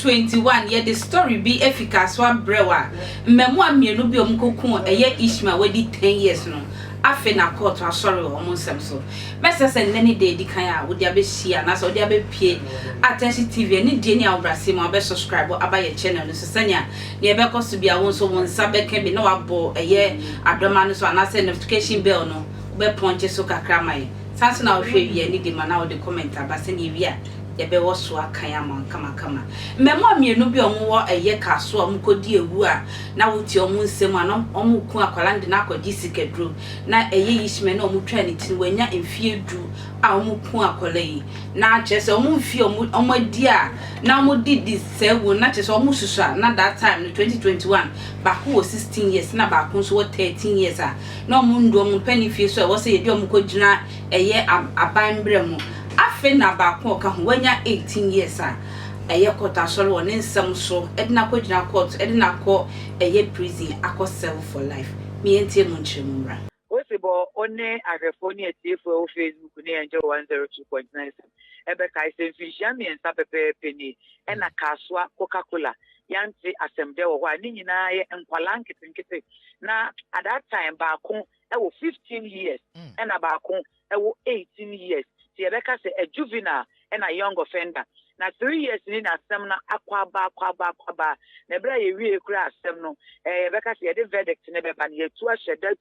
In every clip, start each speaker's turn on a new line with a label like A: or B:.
A: 2021 ye the story be Kasoa brewa mmemwa mienu bi omkokun eye Ishmael wedi 10 years no afe na court asori omonsem so mesese nani de di kan a wo dia be share na so dia be pie attention TV ni die ni awbrase mo be subscribe abaye channel no so sanya ne be koso bia won so won sa be kan bi na wabo eye adoma no so anase notification bell no be ponche so kakra mai sanso na wo hwe wie ni di ma na wo de comment abase ni wi a yebe wo so akan ama kama mmemo mienu bi omwo eye Kasoa omkodi ewu a na wuti omu nsem a omku akwala ndi na akodi sikedru na eye Ishmael na omutwa ni tin wanya mfie du a omku akwala yi na chese omfie omadi a na omudi sewu na chese omususu a na that time no 2021 baako wo 16 years na baako so wo 13 years a na omundu omupani fie so e wo se yedi omkodina eye abanbre mu afe na baako ka ho wanya 18 years a eye kota soro won nsem so edina ko gina court edina ko eye prison akosel for life me entie mu nchemura
B: Osibo one agrefoni etifo Facebook ni enje 102.9 ebe kai se fishia mi ensa pepe peni ena Kasoa Coca-Cola yanti asemde wo hwa ni nyina ye nkwala nkitinkiti na at that time baako e wo 15 years ena baako e wo 18 years Rebecca say a juvenile and a young offender. Now 3 years in a semna aquaba. Nebra ye crass semno. Rebecca say the verdict never ban ye to a shedda,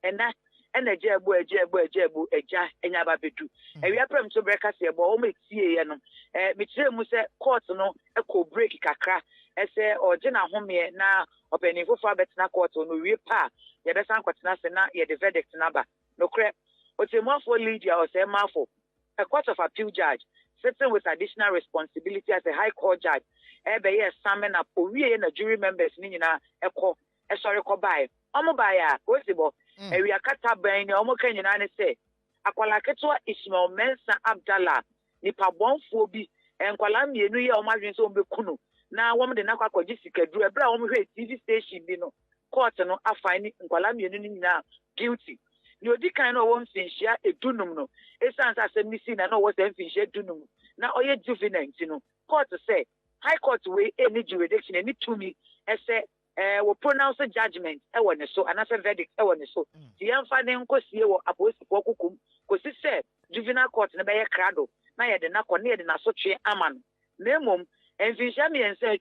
B: and that and a jebu, a ja, and yababidu. And we are prem to break us a ball, make see, Michel Musa court no a co break kakra, as or Jenna home here now, or penny for fabric na court on we pa, the best uncle Nasana, ye the verdict number. No crap. But a more for Lydia or say Marfo, a court of appeal judge, sitting with additional responsibility as a high court judge, every year summon up we and the jury members nina a call a sorry call by. Omobaya, possible, and we are cut up by the Omokan and say, Aqualaketua Ishmael Mensa Abdallah, Nipa Bon Phobi, and Kwalamia New Year Margin so Bekunu. Now, woman the Naka Jessica drew a brown TV station, Bino, court no, I find it in Kwalamia now guilty. You di kind of one finchia a dunum no. It sounds as a missing and no was a finchia dunum. Now all your juvenile, court to say, high court way any jurisdiction, any to me, as say, will pronounce a judgment, I want so, and as a verdict, I want so. The unfinding cosia or opposed to Pokum, because it said, juvenile court in a bay crado, Naya the Nako near the Nasoche Aman. Nemum, and finchami and say,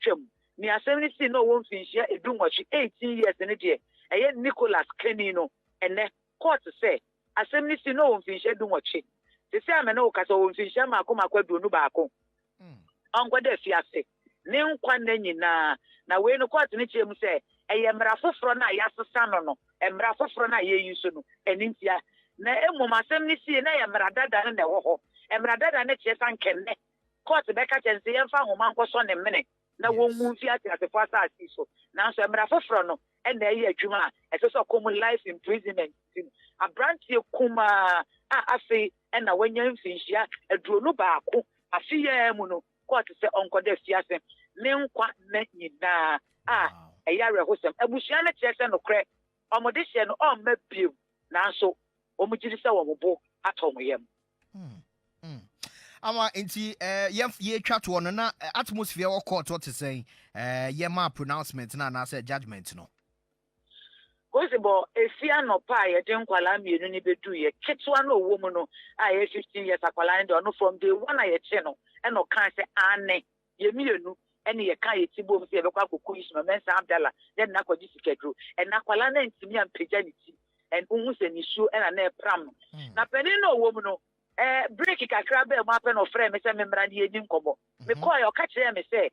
B: me a 70 no one finchia a doom watch 18 years in a year, and yet Nicholas Kenino, and then. Court to say, assembly see no one fish do what she. The same no Kasoa fish ma come do no bako. Uncle de fiase. Name quandeni na we no court ni chemu say, a mrafo frona yasano no, and mrafo frona ye yusuno, and intia. Na emo assembly see na ya mradada na ho, and mradada na chesan kenne. Court beka chense yan fa ho man ko so ne mene. Na won mu fiase at the first so. Now so mrafo frono. And there is Juma, as also common life imprisonment. A branch of Kuma, I say, and when you're finished, a drone baco, a fear mono, quite to say Uncle de Fiasen, name quite net na, a yara hosem, a bushana chest and a crack, or modician or maybe, now so, omujisa or book at home.
C: Ama inti ye chat one na atmosphere or court what to say ye ma pronouncement na say judgment no.
B: Possible a fear no pie, a young Kwalami, you need to do ye. Kids one no woman, no, I 15 years a Kwalandi or no from the one I channel, and no can't say, Anne, ye million, and ye can't tibo, say, Ishmael Mensa Abdallah, then Nako Jessica, and Nakwalana and Timmy and Pijanity, and Umus and issue and a near pram. Now, Penino woman, break a crab, a mappen of frame, Mr. Membrandi, Dinkobo. Me call your catch them, say,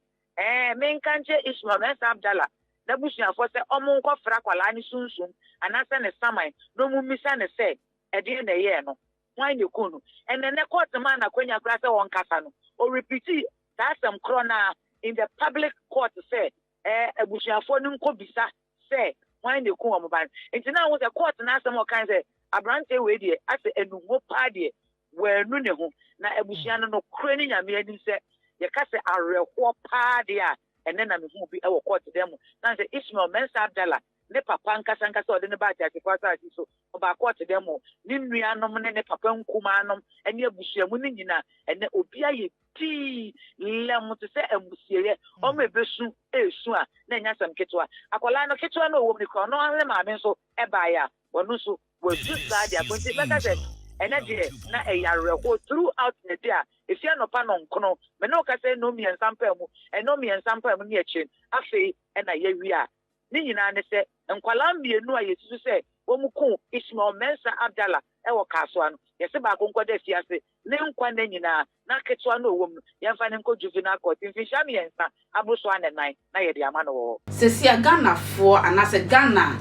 B: main country Ishmael Mensa Abdallah. The Bushia for say, Omonko Fraqualani soon, and I send a summer, no Mumisan say, a dear in a year, no, wine you kunu, and then the quarter man, a quenya grassa on Casano, or repeat that some crona in the public court to say, a Bushia for Nunkobisa, say, wine you come by. And now was a court and ask some more kinds of a branch away, I say, and no party where Nunehu, now a Bushiano no craning and me, and say, the Casa are real party. And then I'm going to be our court to them. Now, the Ishmael Mensa Abdallah, ne papa nkasa ɔde ne ba ate kwa asase so ɔbaako ɔte dɛm ne nuanom ne papa nkumanom ne abusuamu ne nyina ene obi ayɛ tii lɛm te sɛ amusieyɛ ɔmo ebesu esu a na nya sam ketewa akwala no ketewa no ɔwɔ mu kɔ no anle maame nso ɛbaaya wɔno nso wɔsu saa de akonti bɛka sɛ ene de na ɛyareko throughout the day efia no pa no nkono me no ka sɛ no miɛnsa mpa mu ɛno miɛnsa mpa mu ne akyi afei ɛna yɛwi a ne nyina ne sɛ nkwala mmienu a yesusu sɛ wɔn ko Ishmael Mensa Abdallah ɛwɔ Kasoa no yɛsɛ baako nkɔda fiase ne nkwa na nyina na ketewa no wɔ mu yɛmfa ne nkɔ juvenile court mfinhyia miɛnsa aboso anenan na yɛde ama no wɔ
A: sesia Ghana fo anase Ghana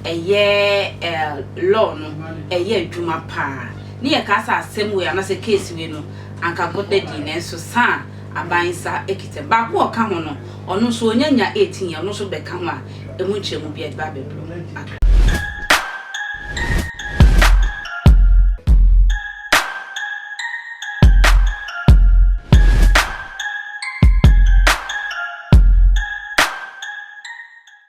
A: ɛyɛ law no ɛyɛ adwuma pa ne yɛ kasa asɛm we anase case we no anka goda di ne nso sa abansa ekite baako ɔka ho no ɔno nso onyanya 18 ɔno nso bɛka ho a emu nkyerɛmu bi ɛba bɛbro